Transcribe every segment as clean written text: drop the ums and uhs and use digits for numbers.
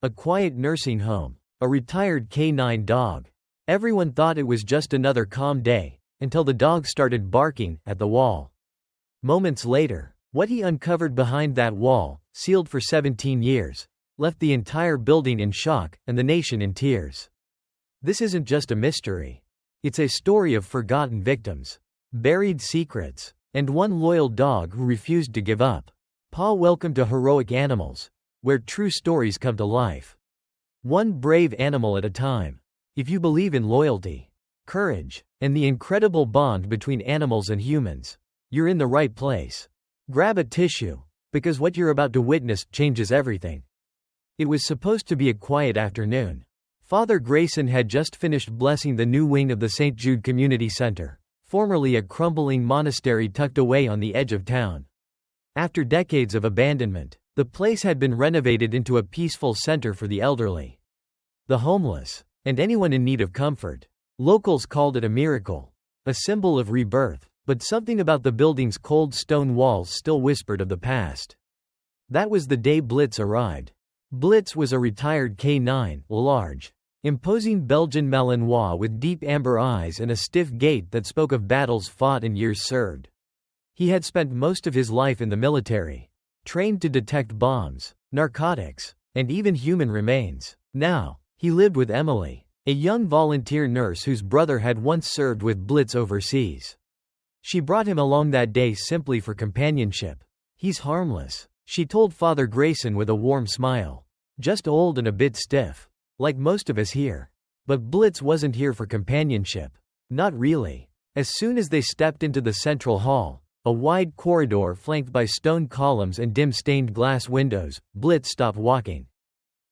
A quiet nursing home. A retired canine dog. Everyone thought it was just another calm day, until the dog started barking at the wall. Moments later, what he uncovered behind that wall, sealed for 17 years, left the entire building in shock and the nation in tears. This isn't just a mystery. It's a story of forgotten victims, buried secrets, and one loyal dog who refused to give up. Welcome to Heroic Animals, where true stories come to life. One brave animal at a time. If you believe in loyalty, courage, and the incredible bond between animals and humans, you're in the right place. Grab a tissue, because what you're about to witness changes everything. It was supposed to be a quiet afternoon. Father Grayson had just finished blessing the new wing of the St. Jude Community Center, formerly a crumbling monastery tucked away on the edge of town. After decades of abandonment, the place had been renovated into a peaceful center for the elderly, the homeless, and anyone in need of comfort. Locals called it a miracle, a symbol of rebirth, but something about the building's cold stone walls still whispered of the past. That was the day Blitz arrived. Blitz was a retired K9, large, imposing Belgian Malinois with deep amber eyes and a stiff gait that spoke of battles fought and years served. He had spent most of his life in the military, trained to detect bombs, narcotics, and even human remains. Now, he lived with Emily, a young volunteer nurse whose brother had once served with Blitz overseas. She brought him along that day simply for companionship. He's harmless, she told Father Grayson with a warm smile. Just old and a bit stiff, like most of us here. But Blitz wasn't here for companionship. Not really. As soon as they stepped into the central hall, a wide corridor flanked by stone columns and dim stained glass windows, Blitz stopped walking.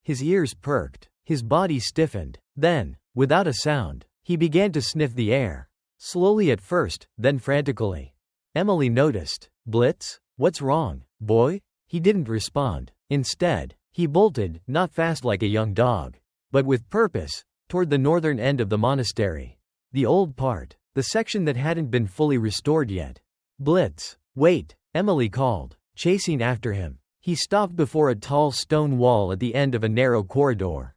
His ears perked, his body stiffened. Then, without a sound, he began to sniff the air. Slowly at first, then frantically. Emily noticed. Blitz? What's wrong, boy? He didn't respond. Instead, he bolted, not fast like a young dog, but with purpose, toward the northern end of the monastery. The old part, the section that hadn't been fully restored yet. Blitz, wait, Emily called, chasing after him. He stopped before a tall stone wall at the end of a narrow corridor.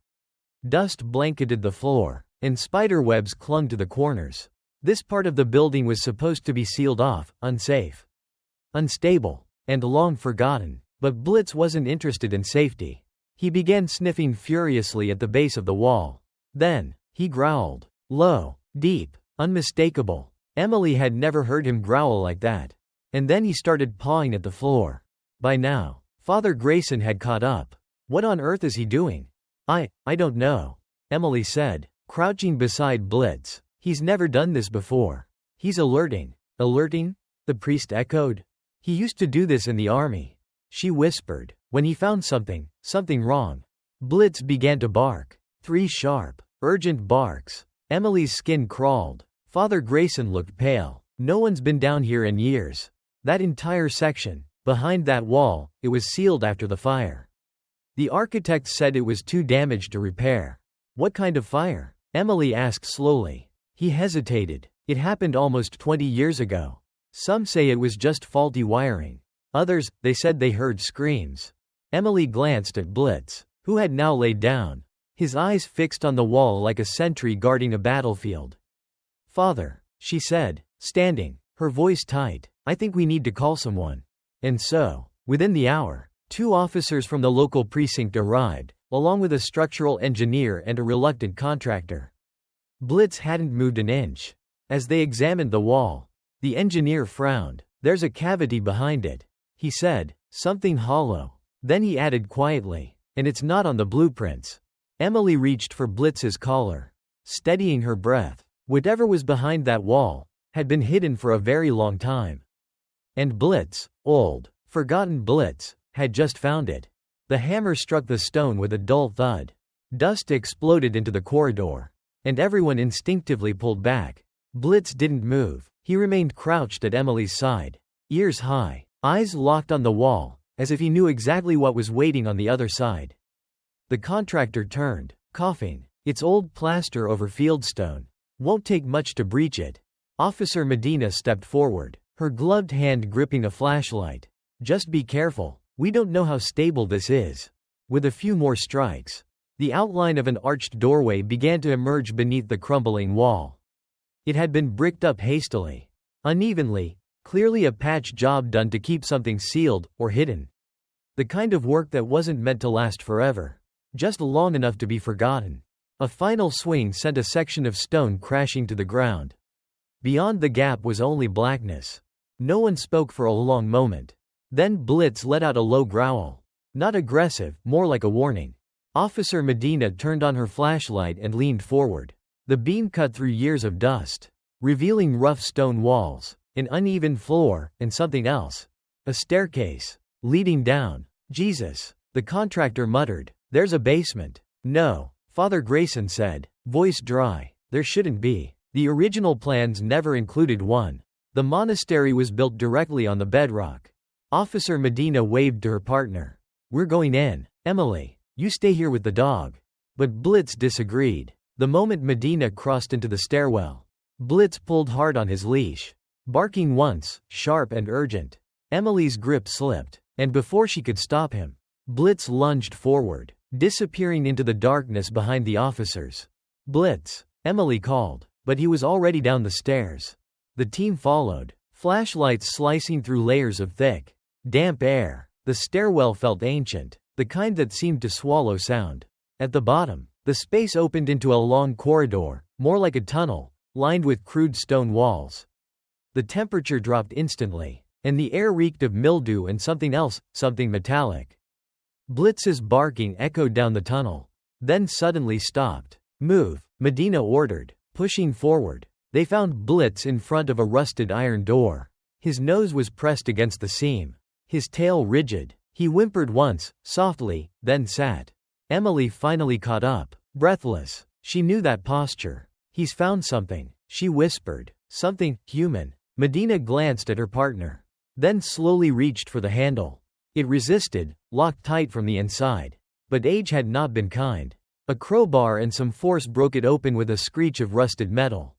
Dust blanketed the floor, and spiderwebs clung to the corners. This part of the building was supposed to be sealed off, unsafe, unstable, and long forgotten, but Blitz wasn't interested in safety. He began sniffing furiously at the base of the wall. Then, he growled. Low, deep, unmistakable. Emily had never heard him growl like that. And then he started pawing at the floor. By now, Father Grayson had caught up. What on earth is he doing? I don't know, Emily said, crouching beside Blitz. He's never done this before. He's alerting. Alerting? The priest echoed. He used to do this in the army, she whispered, when he found something wrong. Blitz began to bark. 3 sharp, urgent barks. Emily's skin crawled. Father Grayson looked pale. No one's been down here in years. That entire section, behind that wall, it was sealed after the fire. The architect said it was too damaged to repair. What kind of fire? Emily asked slowly. He hesitated. It happened almost 20 years ago. Some say it was just faulty wiring. Others, they said they heard screams. Emily glanced at Blitz, who had now laid down, his eyes fixed on the wall like a sentry guarding a battlefield. Father, she said, standing, her voice tight, I think we need to call someone. And so, within the hour, 2 officers from the local precinct arrived, along with a structural engineer and a reluctant contractor. Blitz hadn't moved an inch. As they examined the wall, the engineer frowned. There's a cavity behind it, he said, something hollow. Then he added quietly, and it's not on the blueprints. Emily reached for Blitz's collar, steadying her breath. Whatever was behind that wall had been hidden for a very long time. And Blitz, old, forgotten Blitz, had just found it. The hammer struck the stone with a dull thud. Dust exploded into the corridor, and everyone instinctively pulled back. Blitz didn't move. He remained crouched at Emily's side, ears high, eyes locked on the wall, as if he knew exactly what was waiting on the other side. The contractor turned, coughing. It's old plaster over fieldstone. Won't take much to breach it. Officer Medina stepped forward, her gloved hand gripping a flashlight. Just be careful. We don't know how stable this is. With a few more strikes, the outline of an arched doorway began to emerge beneath the crumbling wall. It had been bricked up hastily, unevenly, clearly a patch job done to keep something sealed or hidden. The kind of work that wasn't meant to last forever, just long enough to be forgotten. A final swing sent a section of stone crashing to the ground. Beyond the gap was only blackness. No one spoke for a long moment. Then Blitz let out a low growl. Not aggressive, more like a warning. Officer Medina turned on her flashlight and leaned forward. The beam cut through years of dust, revealing rough stone walls, an uneven floor, and something else. A staircase, leading down. Jesus, the contractor muttered. There's a basement. No, Father Grayson said, voice dry. There shouldn't be. The original plans never included one. The monastery was built directly on the bedrock. Officer Medina waved to her partner. We're going in. Emily, you stay here with the dog. But Blitz disagreed. The moment Medina crossed into the stairwell, Blitz pulled hard on his leash, barking once, sharp and urgent. Emily's grip slipped, and before she could stop him, Blitz lunged forward, disappearing into the darkness behind the officers. Blitz, Emily called, but he was already down the stairs. The team followed, flashlights slicing through layers of thick, damp air. The stairwell felt ancient, the kind that seemed to swallow sound. At the bottom, the space opened into a long corridor, more like a tunnel, lined with crude stone walls. The temperature dropped instantly, and the air reeked of mildew and something else, something metallic. Blitz's barking echoed down the tunnel, then suddenly stopped. Move, Medina ordered, pushing forward. They found Blitz in front of a rusted iron door. His nose was pressed against the seam, his tail rigid. He whimpered once, softly, then sat. Emily finally caught up, breathless. She knew that posture. He's found something, she whispered. Something human. Medina glanced at her partner, then slowly reached for the handle. It resisted, locked tight from the inside. But age had not been kind. A crowbar and some force broke it open with a screech of rusted metal.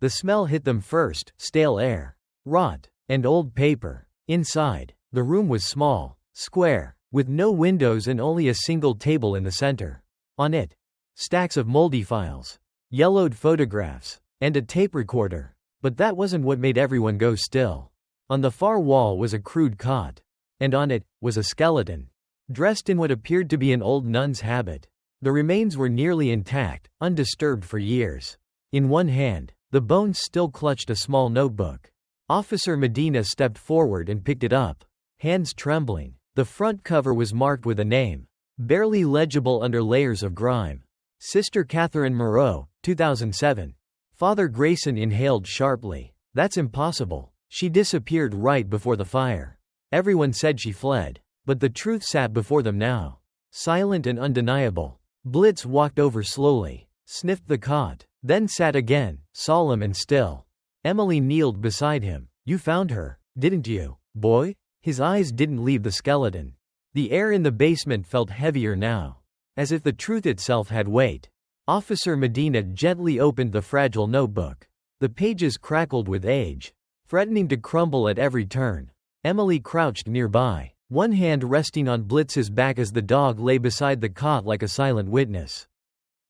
The smell hit them first, stale air, rot, and old paper. Inside, the room was small, square, with no windows and only a single table in the center. On it, stacks of moldy files, yellowed photographs, and a tape recorder. But that wasn't what made everyone go still. On the far wall was a crude cot, and on it was a skeleton, dressed in what appeared to be an old nun's habit. The remains were nearly intact, undisturbed for years. In one hand, the bones still clutched a small notebook. Officer Medina stepped forward and picked it up, hands trembling. The front cover was marked with a name, barely legible under layers of grime. Sister Catherine Moreau, 2007. Father Grayson inhaled sharply. That's impossible. She disappeared right before the fire. Everyone said she fled, but the truth sat before them now, silent and undeniable. Blitz walked over slowly, sniffed the cot, then sat again, solemn and still. Emily kneeled beside him. You found her, didn't you, boy? His eyes didn't leave the skeleton. The air in the basement felt heavier now, as if the truth itself had weight. Officer Medina gently opened the fragile notebook. The pages crackled with age, threatening to crumble at every turn. Emily crouched nearby, one hand resting on Blitz's back as the dog lay beside the cot like a silent witness.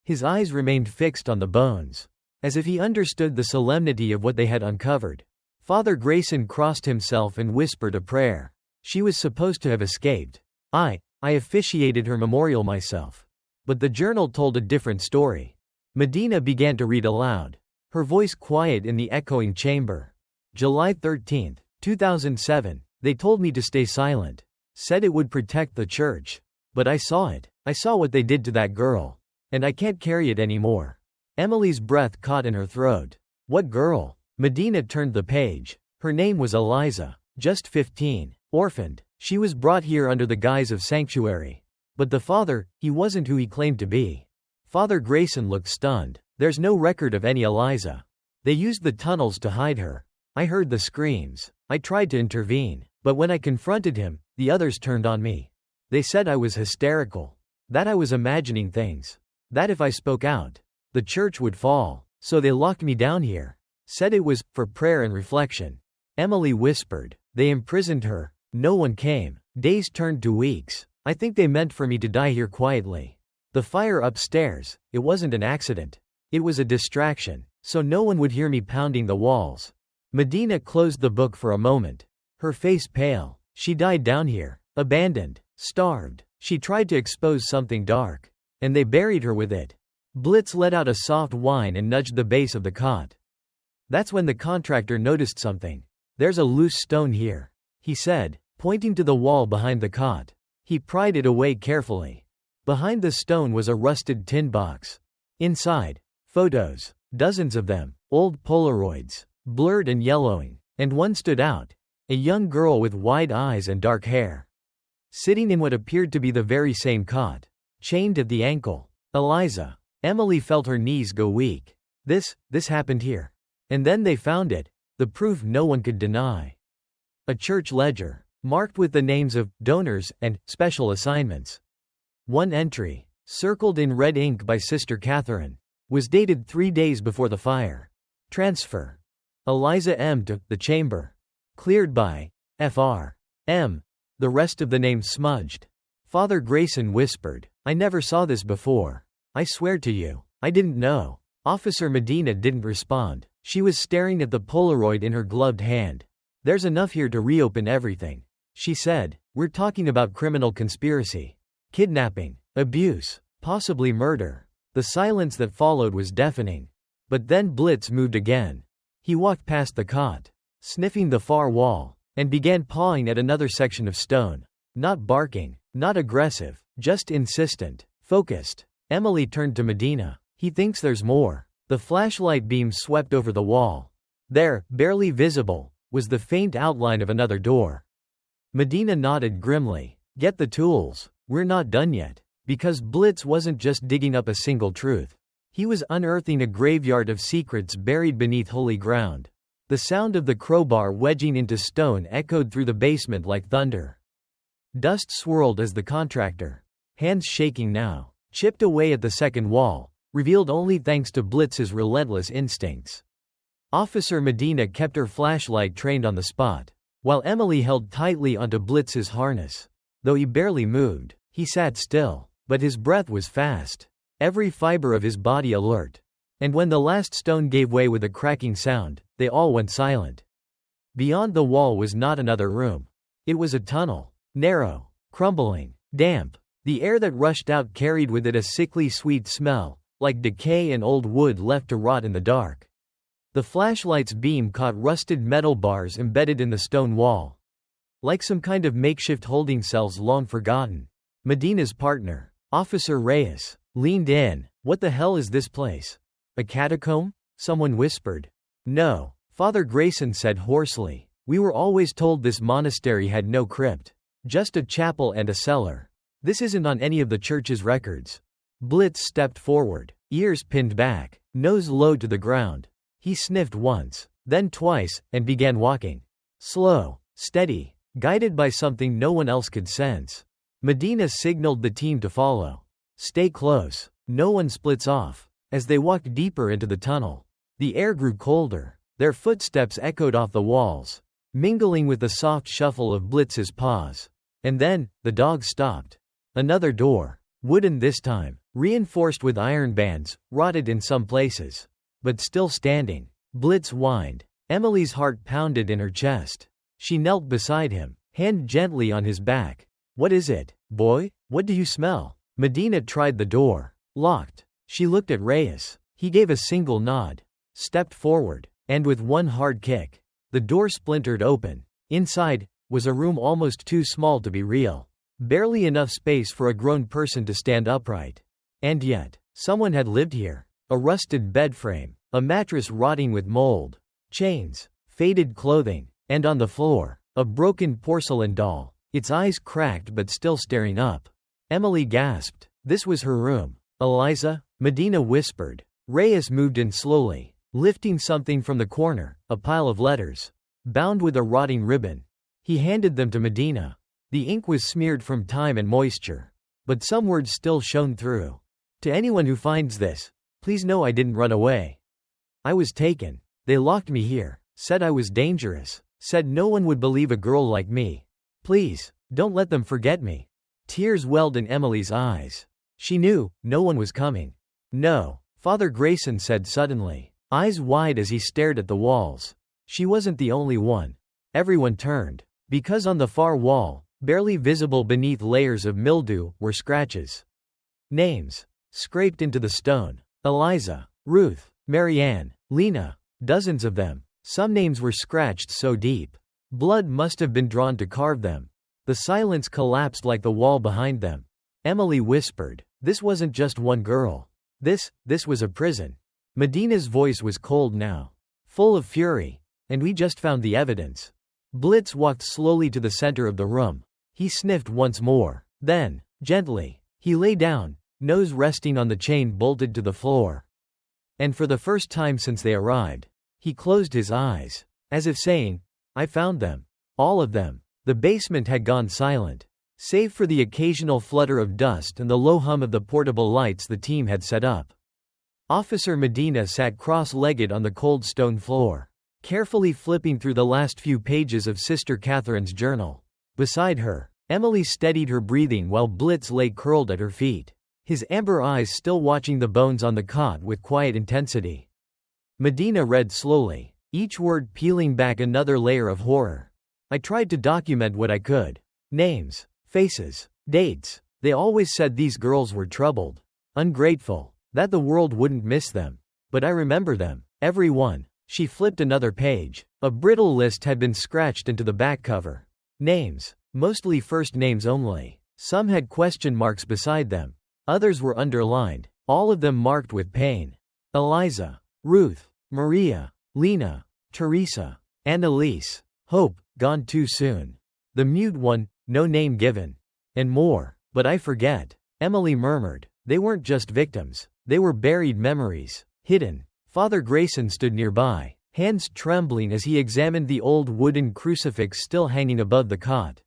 His eyes remained fixed on the bones, as if he understood the solemnity of what they had uncovered. Father Grayson crossed himself and whispered a prayer. She was supposed to have escaped. I officiated her memorial myself. But the journal told a different story. Medina began to read aloud, her voice quiet in the echoing chamber. July 13, 2007. They told me to stay silent. Said it would protect the church. But I saw it. I saw what they did to that girl. And I can't carry it anymore. Emily's breath caught in her throat. What girl? Medina turned the page. Her name was Eliza, just 15, orphaned. She was brought here under the guise of sanctuary. But the father, he wasn't who he claimed to be. Father Grayson looked stunned. There's no record of any Eliza. They used the tunnels to hide her. I heard the screams. I tried to intervene. But when I confronted him, the others turned on me. They said I was hysterical. That I was imagining things. That if I spoke out, the church would fall. So they locked me down here. Said it was for prayer and reflection. Emily whispered. They imprisoned her. No one came. Days turned to weeks. I think they meant for me to die here quietly. The fire upstairs, it wasn't an accident. It was a distraction, so no one would hear me pounding the walls. Medina closed the book for a moment. Her face pale. She died down here. Abandoned. Starved. She tried to expose something dark. And they buried her with it. Blitz let out a soft whine and nudged the base of the cot. That's when the contractor noticed something. There's a loose stone here, he said, pointing to the wall behind the cot. He pried it away carefully. Behind the stone was a rusted tin box. Inside, photos, dozens of them, old Polaroids, blurred and yellowing, and one stood out, a young girl with wide eyes and dark hair. Sitting in what appeared to be the very same cot, chained at the ankle. Eliza. Emily felt her knees go weak. This happened here. And then they found it, the proof no one could deny. A church ledger, marked with the names of donors and special assignments. One entry, circled in red ink by Sister Catherine, was dated 3 days before the fire. Transfer. Eliza M. to the chamber. Cleared by Fr. M. The rest of the name smudged. Father Grayson whispered, I never saw this before. I swear to you, I didn't know. Officer Medina didn't respond. She was staring at the Polaroid in her gloved hand. There's enough here to reopen everything, she said. We're talking about criminal conspiracy, kidnapping, abuse, possibly murder. The silence that followed was deafening. But then Blitz moved again. He walked past the cot, sniffing the far wall, and began pawing at another section of stone. Not barking, not aggressive, just insistent, focused. Emily turned to Medina. He thinks there's more. The flashlight beam swept over the wall. There, barely visible, was the faint outline of another door. Medina nodded grimly. Get the tools. We're not done yet. Because Blitz wasn't just digging up a single truth. He was unearthing a graveyard of secrets buried beneath holy ground. The sound of the crowbar wedging into stone echoed through the basement like thunder. Dust swirled as the contractor, hands shaking now, chipped away at the second wall, revealed only thanks to Blitz's relentless instincts. Officer Medina kept her flashlight trained on the spot, while Emily held tightly onto Blitz's harness. Though he barely moved, he sat still, but his breath was fast, every fiber of his body alert. And when the last stone gave way with a cracking sound, they all went silent. Beyond the wall was not another room. It was a tunnel, narrow, crumbling, damp. The air that rushed out carried with it a sickly sweet smell, like decay and old wood left to rot in the dark. The flashlight's beam caught rusted metal bars embedded in the stone wall. Like some kind of makeshift holding cells long forgotten. Medina's partner, Officer Reyes, leaned in. What the hell is this place? A catacomb? Someone whispered. No, Father Grayson said hoarsely. We were always told this monastery had no crypt. Just a chapel and a cellar. This isn't on any of the church's records. Blitz stepped forward, ears pinned back, nose low to the ground. He sniffed once, then twice, and began walking. Slow, steady, guided by something no one else could sense. Medina signaled the team to follow. Stay close. No one splits off. As they walked deeper into the tunnel, the air grew colder. Their footsteps echoed off the walls, mingling with the soft shuffle of Blitz's paws. And then, the dog stopped. Another door, wooden this time, reinforced with iron bands, rotted in some places. But still standing. Blitz whined. Emily's heart pounded in her chest. She knelt beside him, hand gently on his back. What is it, boy? What do you smell? Medina tried the door. Locked. She looked at Reyes. He gave a single nod, stepped forward, and with one hard kick, the door splintered open. Inside was a room almost too small to be real. Barely enough space for a grown person to stand upright. And yet, someone had lived here. A rusted bed frame, a mattress rotting with mold, chains, faded clothing, and on the floor, a broken porcelain doll, its eyes cracked but still staring up. Emily gasped. This was her room. Eliza? Medina whispered. Reyes moved in slowly, lifting something from the corner, a pile of letters, bound with a rotting ribbon. He handed them to Medina. The ink was smeared from time and moisture, but some words still shone through. To anyone who finds this, please know I didn't run away. I was taken. They locked me here, said I was dangerous, said no one would believe a girl like me. Please, don't let them forget me. Tears welled in Emily's eyes. She knew, no one was coming. No, Father Grayson said suddenly, eyes wide as he stared at the walls. She wasn't the only one. Everyone turned. Because on the far wall, barely visible beneath layers of mildew, were scratches. Names. Scraped into the stone. Eliza. Ruth. Marianne. Lena. Dozens of them. Some names were scratched so deep. Blood must have been drawn to carve them. The silence collapsed like the wall behind them. Emily whispered, "This wasn't just one girl. This was a prison." Medina's voice was cold now. Full of fury. "And we just found the evidence." Blitz walked slowly to the center of the room. He sniffed once more. Then, gently, he lay down, nose resting on the chain bolted to the floor. And for the first time since they arrived, he closed his eyes, as if saying, "I found them. All of them." The basement had gone silent, save for the occasional flutter of dust and the low hum of the portable lights the team had set up. Officer Medina sat cross-legged on the cold stone floor, carefully flipping through the last few pages of Sister Catherine's journal. Beside her, Emily steadied her breathing while Blitz lay curled at her feet, his amber eyes still watching the bones on the cot with quiet intensity. Medina read slowly, each word peeling back another layer of horror. "I tried to document what I could. Names, faces, dates. They always said these girls were troubled, ungrateful, that the world wouldn't miss them. But I remember them, every one." She flipped another page. A brittle list had been scratched into the back cover. Names, mostly first names only. Some had question marks beside them. Others were underlined, all of them marked with pain. Eliza, Ruth, Maria, Lena, Teresa, Annalise, Hope, gone too soon. The mute one, no name given. And more. "But I forget," Emily murmured. "They weren't just victims. They were buried memories. Hidden." Father Grayson stood nearby, hands trembling as he examined the old wooden crucifix still hanging above the cot.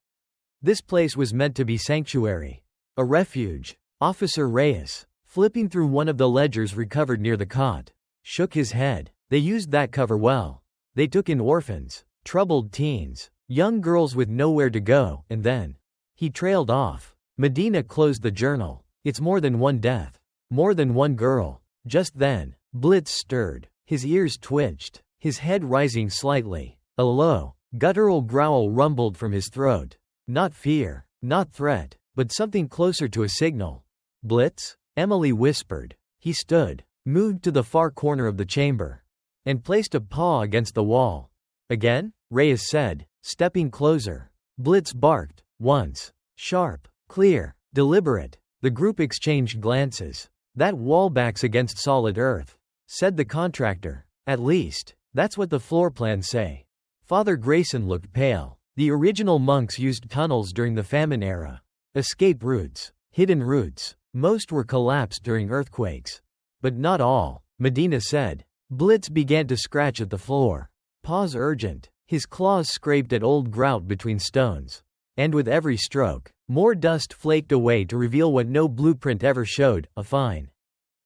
This place was meant to be sanctuary. A refuge. Officer Reyes, flipping through one of the ledgers recovered near the cot, shook his head. "They used that cover well. They took in orphans, troubled teens, young girls with nowhere to go, and then..." He trailed off. Medina closed the journal. "It's more than one death. More than one girl." Just then, Blitz stirred. His ears twitched, his head rising slightly. A low, guttural growl rumbled from his throat. Not fear, not threat, but something closer to a signal. "Blitz?" Emily whispered. He stood, moved to the far corner of the chamber, and placed a paw against the wall. "Again?" Reyes said, stepping closer. Blitz barked, once. Sharp, clear, deliberate. The group exchanged glances. "That wall backs against solid earth," said the contractor. "At least, that's what the floor plans say." Father Grayson looked pale. The original monks used tunnels during the famine era. Escape routes, hidden routes. Most were collapsed during earthquakes. But not all, Medina said. Blitz began to scratch at the floor. Paws urgent. His claws scraped at old grout between stones. And with every stroke, more dust flaked away to reveal what no blueprint ever showed, a fine,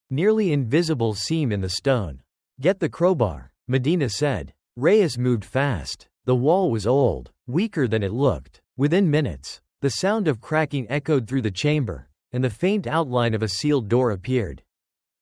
nearly invisible seam in the stone. "Get the crowbar," Medina said. Reyes moved fast. The wall was old, weaker than it looked. Within minutes, the sound of cracking echoed through the chamber, and the faint outline of a sealed door appeared.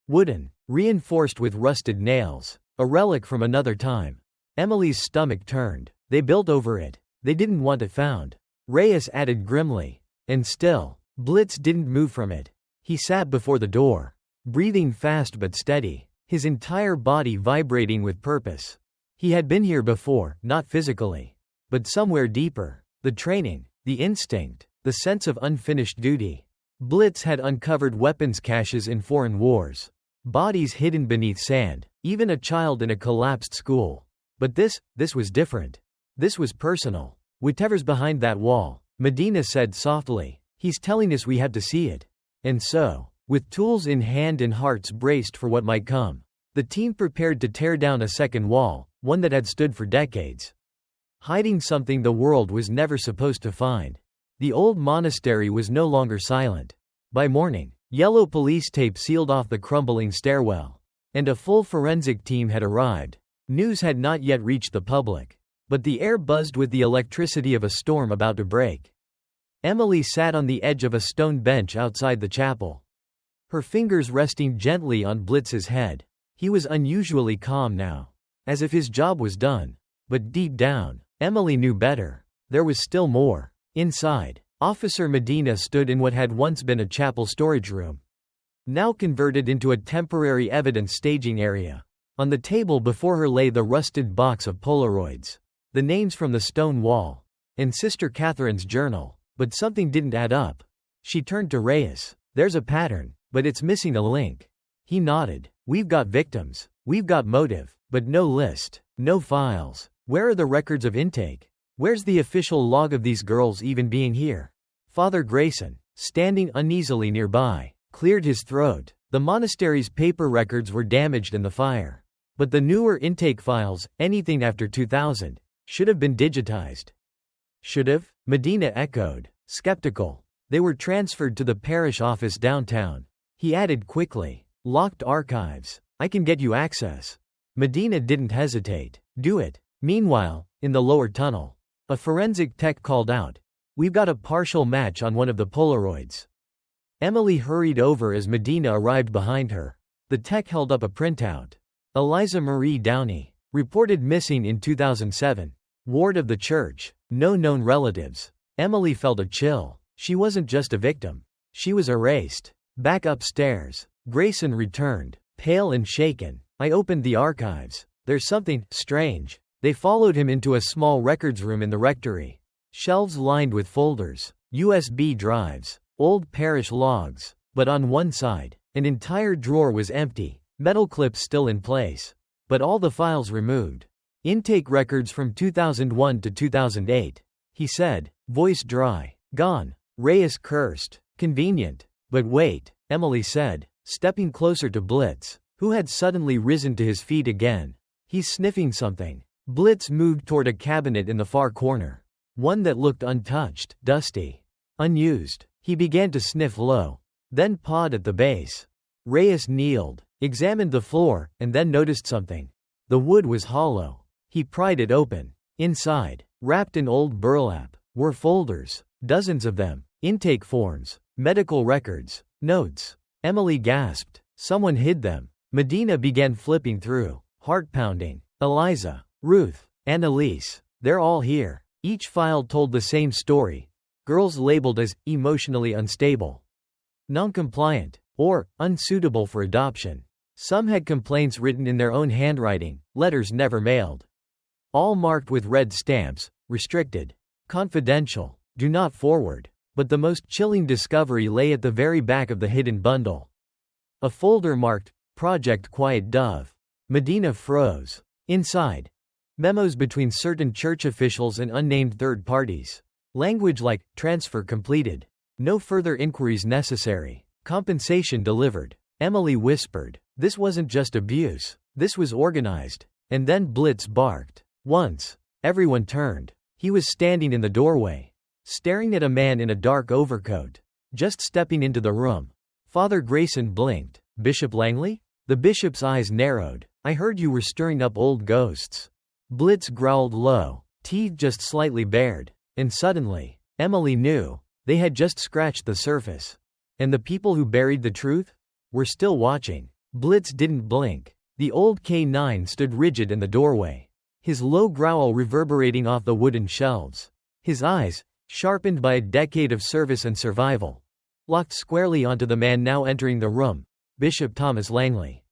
Wooden, reinforced with rusted nails, a relic from another time. Emily's stomach turned. They built over it. They didn't want it found. Reyes added grimly. And still, Blitz didn't move from it. He sat before the door, breathing fast but steady, his entire body vibrating with purpose. He had been here before, not physically, but somewhere deeper. The training, the instinct, the sense of unfinished duty. Blitz had uncovered weapons caches in foreign wars, bodies hidden beneath sand, even a child in a collapsed school. But this was different. This was personal. "Whatever's behind that wall," Medina said softly, "he's telling us we have to see it." And so, with tools in hand and hearts braced for what might come, the team prepared to tear down a second wall, one that had stood for decades, hiding something the world was never supposed to find. The old monastery was no longer silent. By morning, yellow police tape sealed off the crumbling stairwell, and a full forensic team had arrived. News had not yet reached the public, but the air buzzed with the electricity of a storm about to break. Emily sat on the edge of a stone bench outside the chapel, her fingers resting gently on Blitz's head. He was unusually calm now, as if his job was done. But deep down, Emily knew better. There was still more. Inside, Officer Medina stood in what had once been a chapel storage room, now converted into a temporary evidence staging area. On the table before her lay the rusted box of Polaroids, the names from the stone wall, and Sister Catherine's journal. But something didn't add up. She turned to Reyes. "There's a pattern, but it's missing a link." He nodded. "We've got victims. We've got motive. But no list. No files. Where are the records of intake? Where's the official log of these girls even being here?" Father Grayson, standing uneasily nearby, cleared his throat. The monastery's paper records were damaged in the fire. But the newer intake files, anything after 2000, should have been digitized. "Should have?" Medina echoed, skeptical. "They were transferred to the parish office downtown." He added quickly, "Locked archives. I can get you access." Medina didn't hesitate. "Do it." Meanwhile, in the lower tunnel, a forensic tech called out, "We've got a partial match on one of the Polaroids." Emily hurried over as Medina arrived behind her. The tech held up a printout. "Eliza Marie Downey, reported missing in 2007. Ward of the church. No known relatives." Emily felt a chill. She wasn't just a victim. She was erased. Back upstairs, Grayson returned, pale and shaken. "I opened the archives. There's something strange." They followed him into a small records room in the rectory. Shelves lined with folders, USB drives, old parish logs. But on one side, an entire drawer was empty, metal clips still in place. But all the files removed. "Intake records from 2001 to 2008. He said, voice dry. "Gone." Reyes cursed. "Convenient." "But wait," Emily said, stepping closer to Blitz, who had suddenly risen to his feet again. "He's sniffing something." Blitz moved toward a cabinet in the far corner. One that looked untouched, dusty, unused. He began to sniff low, then pawed at the base. Reyes kneeled, examined the floor, and then noticed something. The wood was hollow. He pried it open. Inside, wrapped in old burlap, were folders, dozens of them, intake forms, medical records, notes. Emily gasped. Someone hid them. Medina began flipping through, heart pounding. "Eliza, Ruth, Annalise, they're all here." Each file told the same story. Girls labeled as emotionally unstable, non-compliant, or unsuitable for adoption. Some had complaints written in their own handwriting, letters never mailed. All marked with red stamps, restricted, confidential, do not forward. But the most chilling discovery lay at the very back of the hidden bundle. A folder marked, Project Quiet Dove. Medina froze. Inside, memos between certain church officials and unnamed third parties. Language like, transfer completed. No further inquiries necessary. Compensation delivered. Emily whispered. This wasn't just abuse. This was organized. And then Blitz barked. Once, everyone turned. He was standing in the doorway, staring at a man in a dark overcoat, just stepping into the room. Father Grayson blinked. "Bishop Langley?" The bishop's eyes narrowed. "I heard you were stirring up old ghosts." Blitz growled low, teeth just slightly bared. And suddenly, Emily knew. They had just scratched the surface. And the people who buried the truth were still watching. Blitz didn't blink. The old K9 stood rigid in the doorway, his low growl reverberating off the wooden shelves. His eyes, sharpened by a decade of service and survival, locked squarely onto the man now entering the room, Bishop Thomas Langley.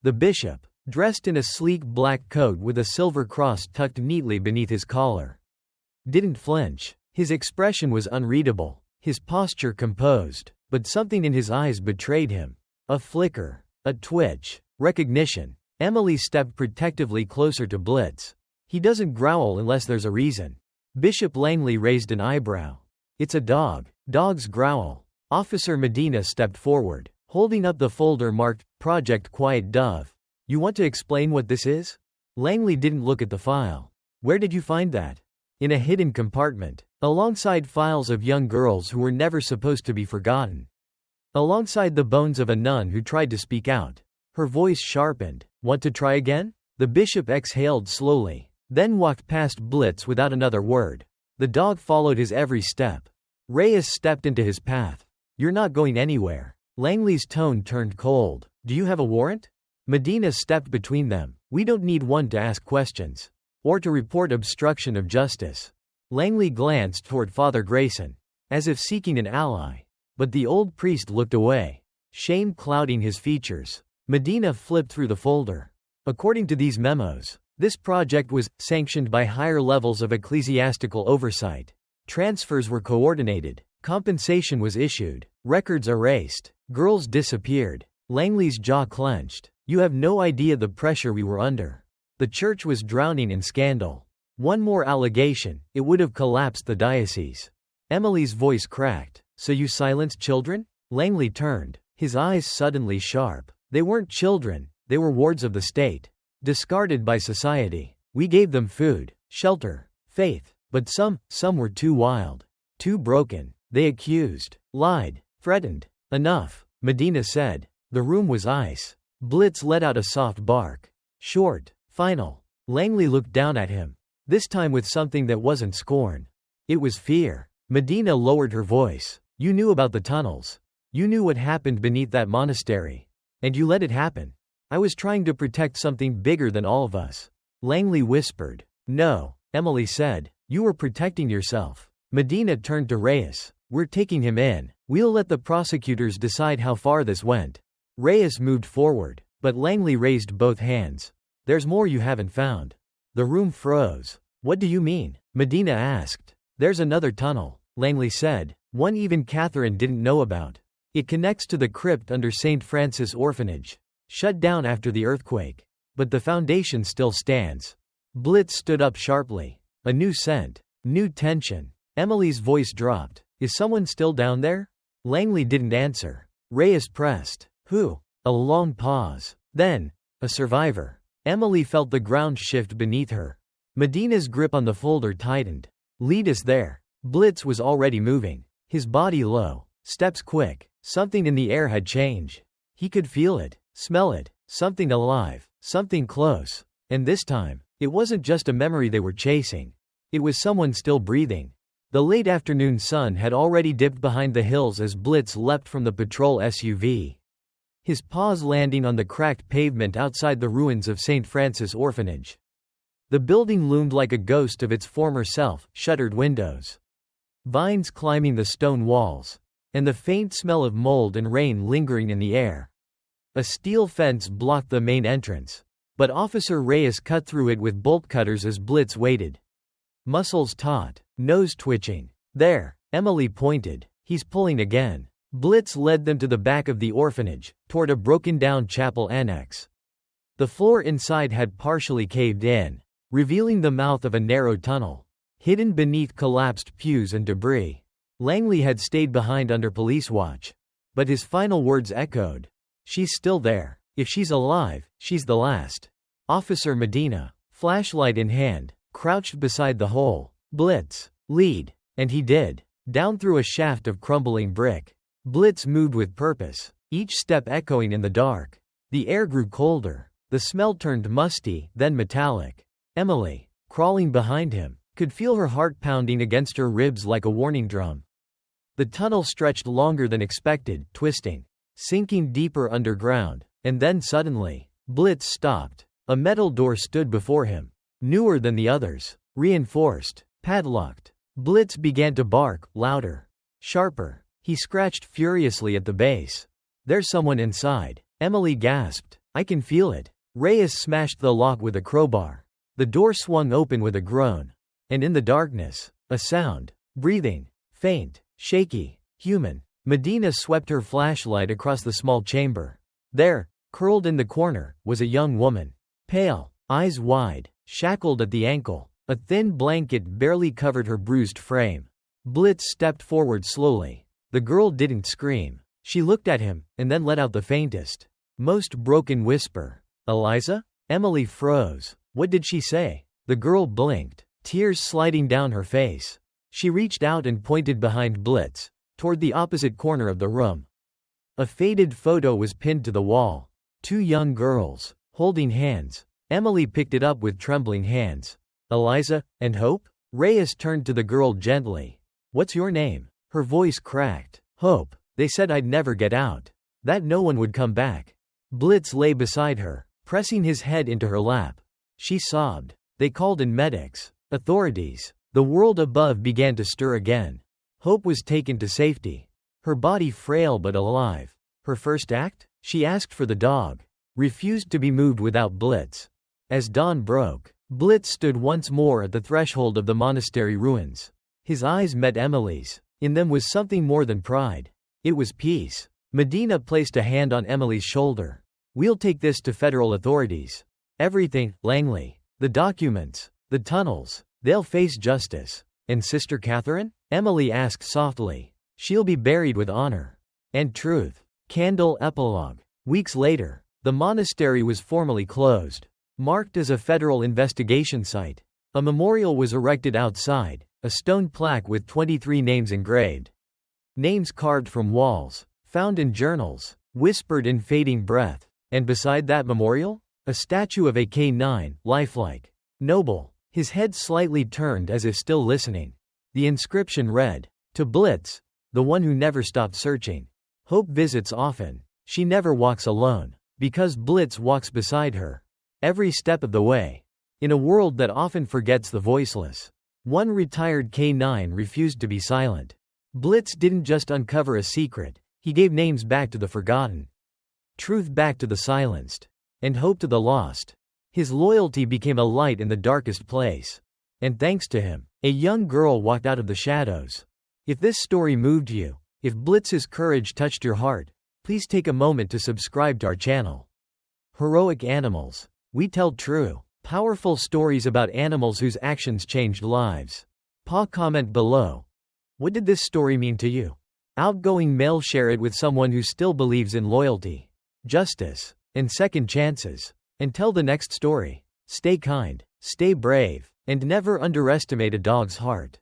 The bishop, dressed in a sleek black coat with a silver cross tucked neatly beneath his collar, didn't flinch. His expression was unreadable, his posture composed, but something in his eyes betrayed him. A flicker, a twitch, recognition. Emily stepped protectively closer to Blitz. He doesn't growl unless there's a reason. Bishop Langley raised an eyebrow. It's a dog. Dogs growl. Officer Medina stepped forward, holding up the folder marked, Project Quiet Dove. You want to explain what this is? Langley didn't look at the file. Where did you find that? In a hidden compartment, alongside files of young girls who were never supposed to be forgotten. Alongside the bones of a nun who tried to speak out. Her voice sharpened. Want to try again? The bishop exhaled slowly, then walked past Blitz without another word. The dog followed his every step. Reyes stepped into his path. "You're not going anywhere." Langley's tone turned cold. "Do you have a warrant?" Medina stepped between them. "We don't need one to ask questions. Or to report obstruction of justice." Langley glanced toward Father Grayson, as if seeking an ally. But the old priest looked away, shame clouding his features. Medina flipped through the folder. According to these memos, this project was sanctioned by higher levels of ecclesiastical oversight. Transfers were coordinated, compensation was issued, records erased, girls disappeared. Langley's jaw clenched. "You have no idea the pressure we were under." The church was drowning in scandal. One more allegation, it would have collapsed the diocese. Emily's voice cracked. "So you silenced children?" Langley turned, his eyes suddenly sharp. "They weren't children, they were wards of the state. Discarded by society. We gave them food, shelter, faith. But some were too wild. Too broken. They accused, lied, threatened." "Enough," Medina said. The room was ice. Blitz let out a soft bark. Short, final. Langley looked down at him. This time with something that wasn't scorn. It was fear. Medina lowered her voice. "You knew about the tunnels. You knew what happened beneath that monastery. And you let it happen." "I was trying to protect something bigger than all of us." Langley whispered. "No," Emily said. "You were protecting yourself." Medina turned to Reyes. "We're taking him in. We'll let the prosecutors decide how far this went." Reyes moved forward, but Langley raised both hands. "There's more you haven't found." The room froze. "What do you mean?" Medina asked. "There's another tunnel," Langley said. "One even Catherine didn't know about. It connects to the crypt under St. Francis Orphanage. Shut down after the earthquake. But the foundation still stands." Blitz stood up sharply. A new scent. New tension. Emily's voice dropped. "Is someone still down there?" Langley didn't answer. Reyes pressed. "Who?" A long pause. Then, "A survivor." Emily felt the ground shift beneath her. Medina's grip on the folder tightened. "Lead us there." Blitz was already moving. His body low. Steps quick. Something in the air had changed. He could feel it. Smell it. Something alive. Something close. And this time, it wasn't just a memory they were chasing. It was someone still breathing. The late afternoon sun had already dipped behind the hills as Blitz leapt from the patrol SUV. His paws landing on the cracked pavement outside the ruins of St. Francis Orphanage. The building loomed like a ghost of its former self, shuttered windows, vines climbing the stone walls, and the faint smell of mold and rain lingering in the air. A steel fence blocked the main entrance, but Officer Reyes cut through it with bolt cutters as Blitz waited. Muscles taut, nose twitching. "There," Emily pointed. "He's pulling again." Blitz led them to the back of the orphanage, toward a broken-down chapel annex. The floor inside had partially caved in, revealing the mouth of a narrow tunnel, hidden beneath collapsed pews and debris. Langley had stayed behind under police watch. But his final words echoed. "She's still there. If she's alive, she's the last." Officer Medina, flashlight in hand, crouched beside the hole. "Blitz, lead." And he did. Down through a shaft of crumbling brick. Blitz moved with purpose, each step echoing in the dark. The air grew colder. The smell turned musty, then metallic. Emily, crawling behind him, could feel her heart pounding against her ribs like a warning drum. The tunnel stretched longer than expected, twisting, sinking deeper underground, and then suddenly, Blitz stopped. A metal door stood before him, newer than the others, reinforced, padlocked. Blitz began to bark, louder, sharper. He scratched furiously at the base. "There's someone inside," Emily gasped. "I can feel it." Reyes smashed the lock with a crowbar. The door swung open with a groan. And in the darkness, a sound. Breathing. Faint. Shaky. Human. Medina swept her flashlight across the small chamber. There, curled in the corner, was a young woman. Pale. Eyes wide. Shackled at the ankle. A thin blanket barely covered her bruised frame. Blitz stepped forward slowly. The girl didn't scream. She looked at him, and then let out the faintest, most broken whisper. "Eliza?" Emily froze. What did she say? The girl blinked, tears sliding down her face. She reached out and pointed behind Blitz, toward the opposite corner of the room. A faded photo was pinned to the wall. Two young girls, holding hands. Emily picked it up with trembling hands. "Eliza, and Hope?" Reyes turned to the girl gently. "What's your name?" Her voice cracked. Hope. They said I'd never get out. That no one would come back. Blitz lay beside her, pressing his head into her lap. She sobbed. They called in medics. Authorities. The world above began to stir again. Hope was taken to safety. Her body frail but alive. Her first act? She asked for the dog. Refused to be moved without Blitz. As dawn broke, Blitz stood once more at the threshold of the monastery ruins. His eyes met Emily's. In them was something more than pride. It was peace. Medina placed a hand on Emily's shoulder. We'll take this to federal authorities. Everything, Langley. The documents. The tunnels. They'll face justice. And Sister Catherine? Emily asked softly. She'll be buried with honor. And truth. Candle epilogue. Weeks later, the monastery was formally closed. Marked as a federal investigation site. A memorial was erected outside, a stone plaque with 23 names engraved. Names carved from walls, found in journals, whispered in fading breath. And beside that memorial? A statue of a K9, lifelike. Noble. His head slightly turned as if still listening. The inscription read, "To Blitz, the one who never stopped searching. Hope visits often. She never walks alone. Because Blitz walks beside her. Every step of the way." In a world that often forgets the voiceless, one retired K9 refused to be silent. Blitz didn't just uncover a secret, he gave names back to the forgotten. Truth back to the silenced. And hope to the lost. His loyalty became a light in the darkest place. And thanks to him, a young girl walked out of the shadows. If this story moved you, if Blitz's courage touched your heart, please take a moment to subscribe to our channel. Heroic Animals. We tell true, powerful stories about animals whose actions changed lives. Comment below. What did this story mean to you? Outgoing male, share it with someone who still believes in loyalty, justice, and second chances. Until the next story, stay kind, stay brave, and never underestimate a dog's heart.